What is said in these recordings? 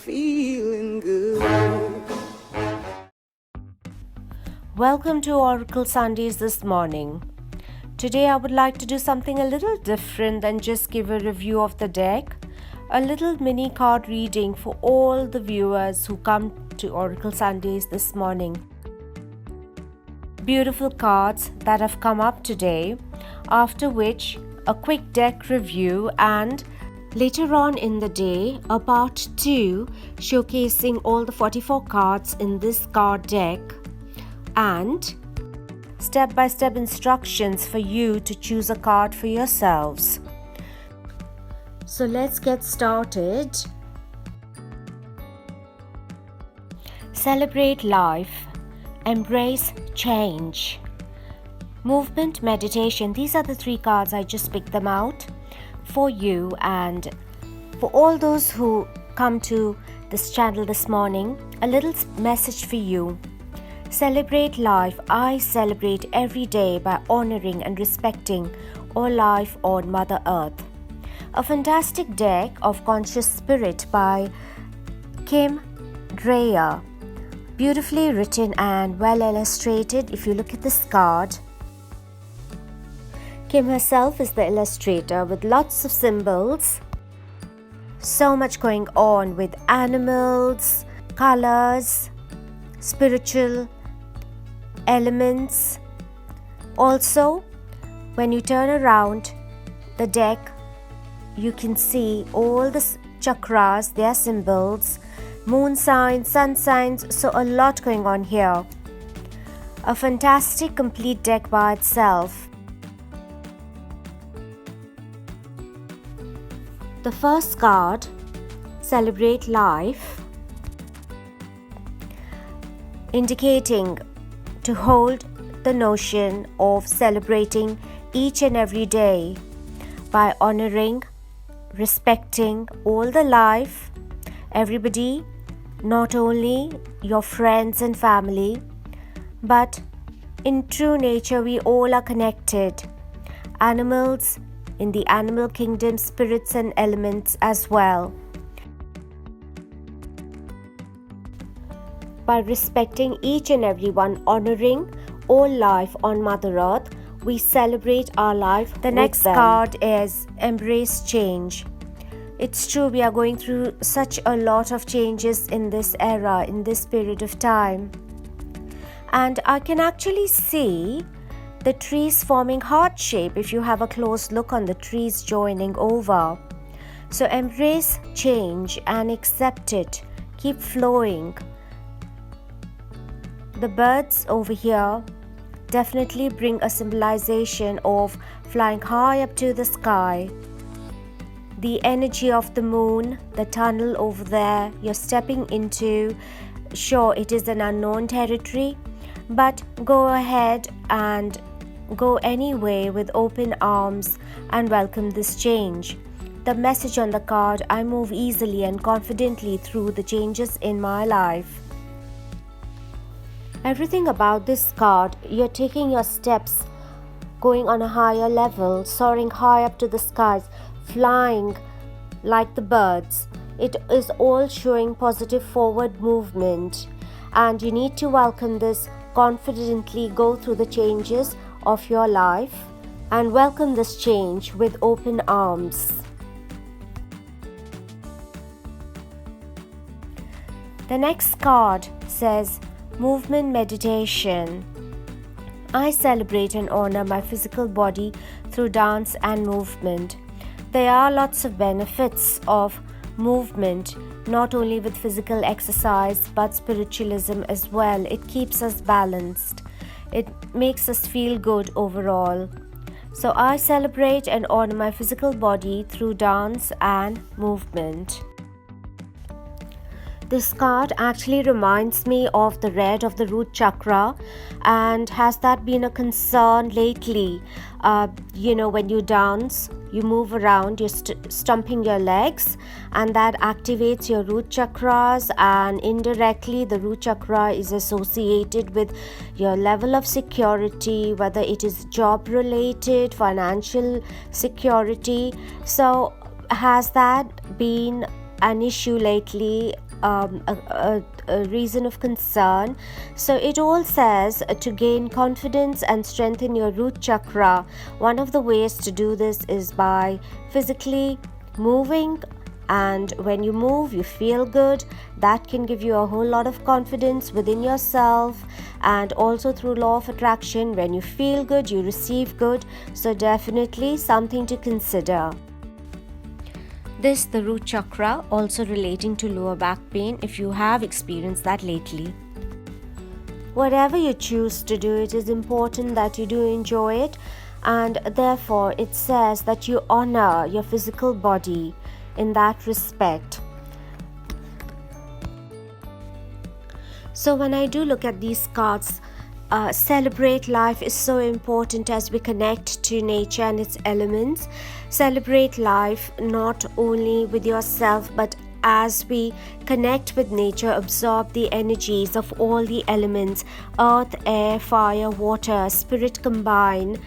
feeling good. Welcome to Oracle Sundays this morning. Today I would like to do something a little different than just give a review of the deck. A little mini card reading for all the viewers who come to Oracle Sundays this morning. Beautiful cards that have come up today, after which a quick deck review and later on in the day a part 2 showcasing all the 44 cards in this card deck and step-by-step instructions for you to choose a card for yourselves. So let's get started. Celebrate life. Embrace change. Movement, meditation. These are the 3 cards. I just picked them out for you and for all those who come to this channel this morning. A little message for you. Celebrate life. I celebrate every day by honoring and respecting all life on Mother Earth. A fantastic deck of Conscious Spirit by Kim Dreyer. Beautifully written and well illustrated. If you look at this card, Kim herself is the illustrator with lots of symbols. So much going on with animals, colors, spiritual elements. Also, when you turn around the deck, you can see all the chakras, their symbols, moon signs, sun signs, so a lot going on here. A fantastic complete deck by itself. The first card, Celebrate Life, indicating to hold the notion of celebrating each and every day by honoring, respecting all the life, everybody, not only your friends and family, but in true nature we all are connected. Animals, in the animal kingdom, spirits and elements as well. By respecting each and every one, honoring all life on Mother Earth, we celebrate our life. The next card is Embrace Change. It's true, we are going through such a lot of changes in this era, in this period of time. And I can actually see the trees forming heart shape if you have a close look on the trees joining over. So embrace change and accept it. Keep flowing. The birds over here definitely bring a symbolization of flying high up to the sky. The energy of the moon, the tunnel over there you're stepping into, sure it is an unknown territory, but go ahead and go anyway with open arms and welcome this change. The message on the card, I move easily and confidently through the changes in my life. Everything about this card, you're taking your steps, going on a higher level, soaring high up to the skies, flying like the birds. It is all showing positive forward movement, and you need to welcome this confidently. Go through the changes of your life and welcome this change with open arms. The next card says Movement, Meditation. I celebrate and honor my physical body through dance and movement. There are lots of benefits of movement, not only with physical exercise but spiritualism as well. It keeps us balanced. It makes us feel good overall. So I celebrate and honor my physical body through dance and movement. This card actually reminds me of the red of the root chakra, and has that been a concern lately? When you dance, you move around, you're stomping your legs, and that activates your root chakras, and indirectly the root chakra is associated with your level of security, whether it is job related, financial security. So has that been an issue lately, a reason of concern. So it all says to gain confidence and strengthen your root chakra. One of the ways to do this is by physically moving, and when you move you feel good. That can give you a whole lot of confidence within yourself, and also through law of attraction, when you feel good you receive good. So definitely something to consider. This, the root chakra, also relating to lower back pain if you have experienced that lately. Whatever you choose to do, it is important that you do enjoy it, and therefore it says that you honor your physical body in that respect. So when I do look at these cards, celebrate life is so important as we connect to nature and its elements. Celebrate life not only with yourself, but as we connect with nature, absorb the energies of all the elements, earth, air, fire, water, spirit combine.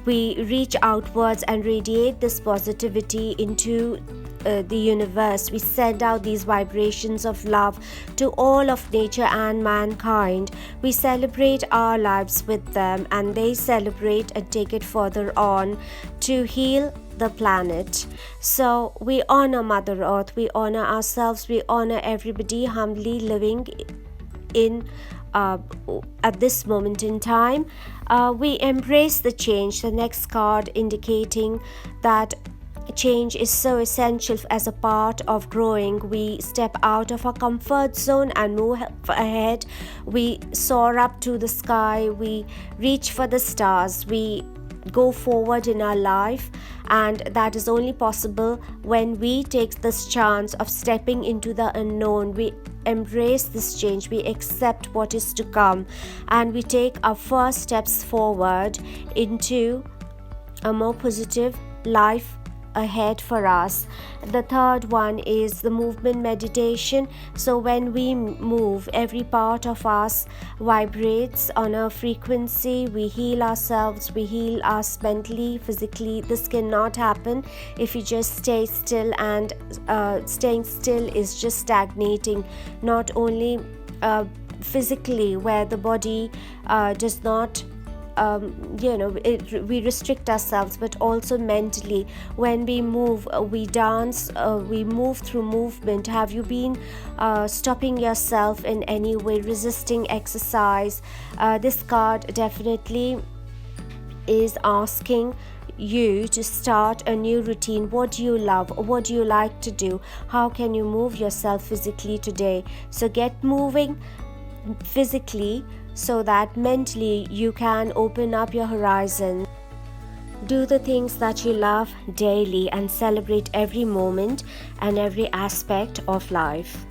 We reach outwards and radiate this positivity into the universe. We send out these vibrations of love to all of nature and mankind. We celebrate our lives with them, and they celebrate and take it further on to heal the planet. So we honor Mother Earth, we honor ourselves, we honor everybody humbly living in at this moment in time. We embrace the change. The next card indicating that change is so essential as a part of growing. We step out of our comfort zone and move ahead. We soar up to the sky. We reach for the stars. We go forward in our life, and that is only possible when we take this chance of stepping into the unknown. We embrace this change, we accept what is to come, and we take our first steps forward into a more positive life ahead for us. The third one is the movement meditation. So when we move, every part of us vibrates on a frequency. We heal ourselves, we heal us mentally, physically. This cannot happen if you just stay still, and staying still is just stagnating, not only physically, where the body does not we restrict ourselves, but also mentally. When we move, we dance, we move through movement. Have you been stopping yourself in any way, resisting exercise? This card definitely is asking you to start a new routine. What do you love? What do you like to do? How can you move yourself physically today? So get moving physically, so that mentally you can open up your horizon. Do the things that you love daily and celebrate every moment and every aspect of life.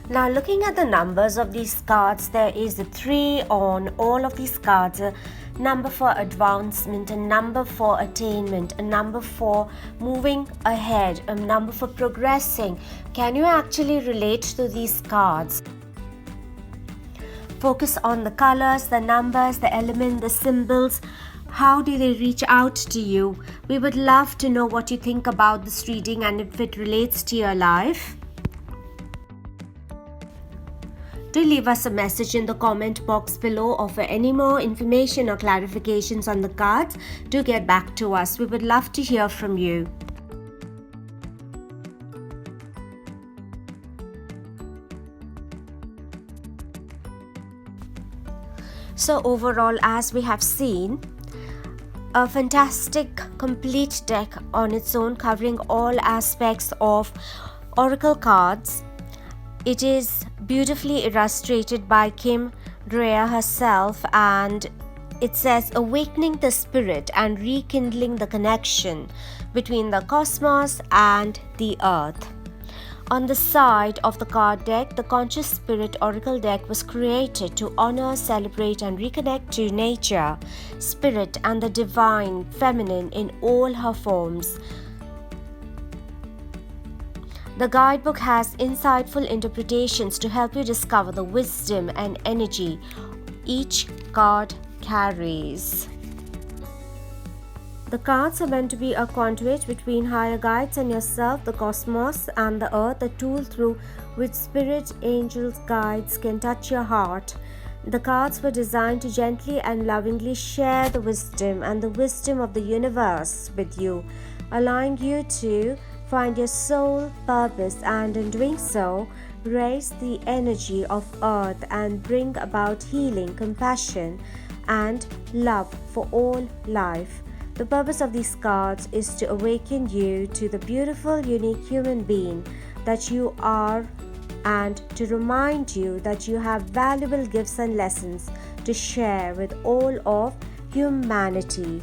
Now, looking at the numbers of these cards, there is a 3 on all of these cards. A number for advancement, a number for attainment, a number for moving ahead, a number for progressing. Can you actually relate to these cards? Focus on the colors, the numbers, the element, the symbols. How do they reach out to you? We would love to know what you think about this reading and if it relates to your life. Do leave us a message in the comment box below, or for any more information or clarifications on the cards, do get back to us. We would love to hear from you. So overall, as we have seen, a fantastic complete deck on its own, covering all aspects of oracle cards. It is beautifully illustrated by Kim Dreyer herself, and it says awakening the spirit and rekindling the connection between the cosmos and the earth. On the side of the card deck, the Conscious Spirit Oracle deck was created to honor, celebrate, and reconnect to nature, spirit, and the divine feminine in all her forms. The guidebook has insightful interpretations to help you discover the wisdom and energy each card carries. The cards are meant to be a conduit between higher guides and yourself, the cosmos, and the earth, a tool through which spirit, angels, guides can touch your heart. The cards were designed to gently and lovingly share the wisdom of the universe with you, allowing you to find your soul purpose, and in doing so, raise the energy of earth and bring about healing, compassion, and love for all life. The purpose of these cards is to awaken you to the beautiful, unique human being that you are, and to remind you that you have valuable gifts and lessons to share with all of humanity.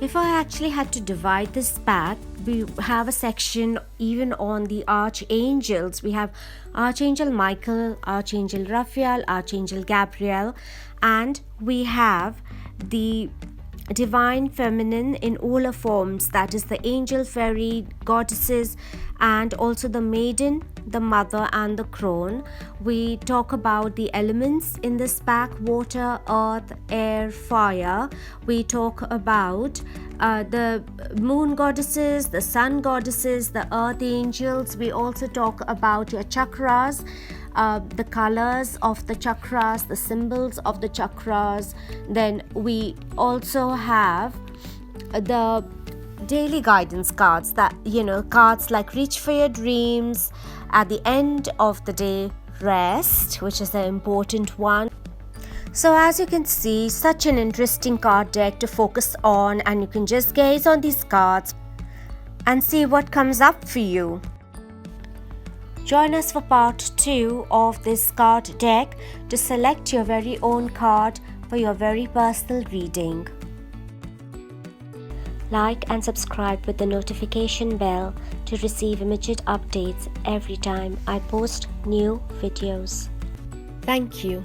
If I actually had to divide this pack, we have a section even on the archangels. We have Archangel Michael, Archangel Raphael, Archangel Gabriel, and we have the divine feminine in all her forms, that is the angel, fairy, goddesses, and also the maiden, the mother, and the crone. We talk about the elements in this pack: water, earth, air, fire. We talk about the moon goddesses, the sun goddesses, the earth angels. We also talk about your chakras, the colors of the chakras, the symbols of the chakras. Then we also have the daily guidance cards, that cards like reach for your dreams, at the end of the day, rest, which is the important one. So as you can see, such an interesting card deck to focus on, and you can just gaze on these cards and see what comes up for you. Join us for part 2 of this card deck to select your very own card for your very personal reading. Like and subscribe with the notification bell to receive immediate updates every time I post new videos. Thank you.